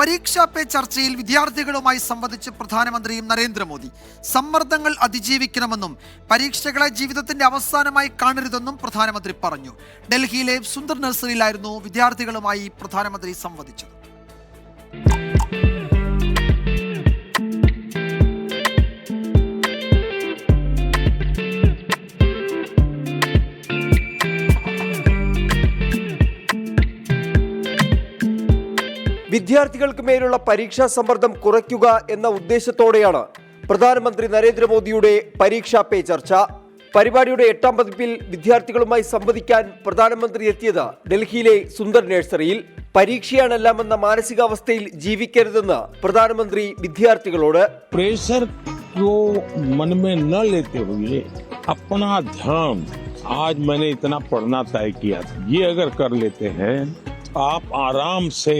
പരീക്ഷാ പേ ചർച്ചയിൽ വിദ്യാർത്ഥികളുമായി സംവദിച്ച് പ്രധാനമന്ത്രി നരേന്ദ്രമോദി. സമ്മർദ്ദങ്ങൾ അതിജീവിക്കണമെന്നും പരീക്ഷകളെ ജീവിതത്തിന്റെ അവസാനമായി കാണരുതെന്നും പ്രധാനമന്ത്രി പറഞ്ഞു. ഡൽഹിയിലെ സുന്ദർ നഴ്സറിയിലായിരുന്നു വിദ്യാർത്ഥികളുമായി പ്രധാനമന്ത്രി സംവദിച്ചത്. വിദ്യാർത്ഥികൾക്ക് മേലുള്ള പരീക്ഷാ സമ്മർദ്ദം കുറയ്ക്കുക എന്ന ഉദ്ദേശത്തോടെയാണ് പ്രധാനമന്ത്രി നരേന്ദ്രമോദിയുടെ പരീക്ഷാ പേ ചർച്ച. പരിപാടിയുടെ 8ാം പതിപ്പിൽ വിദ്യാർത്ഥികളുമായി സംവദിക്കാൻ പ്രധാനമന്ത്രി എത്തിയത് ഡൽഹിയിലെ സുന്ദർ നഴ്സറിയിൽ. പരീക്ഷയാണെല്ലാമെന്ന മാനസികാവസ്ഥയിൽ ജീവിക്കരുതെന്ന് പ്രധാനമന്ത്രി വിദ്യാർത്ഥികളോട്. प्रेशर को मन में न लेते हुए अपना ध्यान, आज मैंने इतना पढ़ना तय किया था, ये अगर कर लेते हैं आप आराम से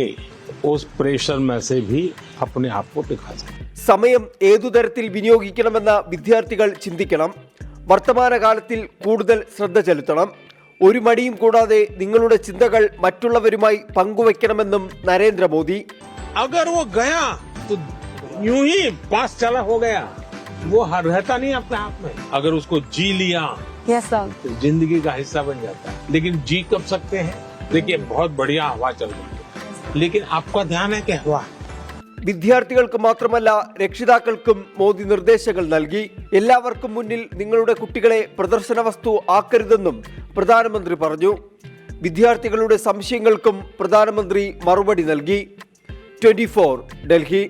उस प्रेशर में से भी अपने आप को दिखा सकते. സമയം ഏതു തരത്തിൽ വിനിയോഗിക്കണമെന്ന് വിദ്യാർത്ഥികൾ ചിന്തിക്കണം. വർത്തമാനകാലത്തിൽ കൂടുതൽ ശ്രദ്ധ ചെലുത്തണം. ഒരു മടിയും കൂടാതെ നിങ്ങളുടെ ചിന്തകൾ മറ്റുള്ളവരുമായി പങ്കുവെക്കണമെന്നും നരേന്ദ്രമോദി. अगर वो गया तो यूं ही पास चला हो गया, वो रहता नहीं अपने आप में. अगर उसको जी लिया तो जिंदगी का हिस्सा बन जाता है. लेकिन जी कब सकते हैं? देखिए बहुत बढ़िया हवा चल रही है, लेकिन आपका ध्यान है कि हवा. വിദ്യാർത്ഥികൾക്ക് മാത്രമല്ല രക്ഷിതാക്കൾക്കും മോദി നിർദ്ദേശങ്ങൾ നൽകി. എല്ലാവർക്കും മുന്നിൽ നിങ്ങളുടെ കുട്ടികളെ പ്രദർശന വസ്തു ആക്കരുതെന്നും പ്രധാനമന്ത്രി പറഞ്ഞു. വിദ്യാർത്ഥികളുടെ സംശയങ്ങൾക്കും പ്രധാനമന്ത്രി മറുപടി നൽകി. 24 ഡൽഹി.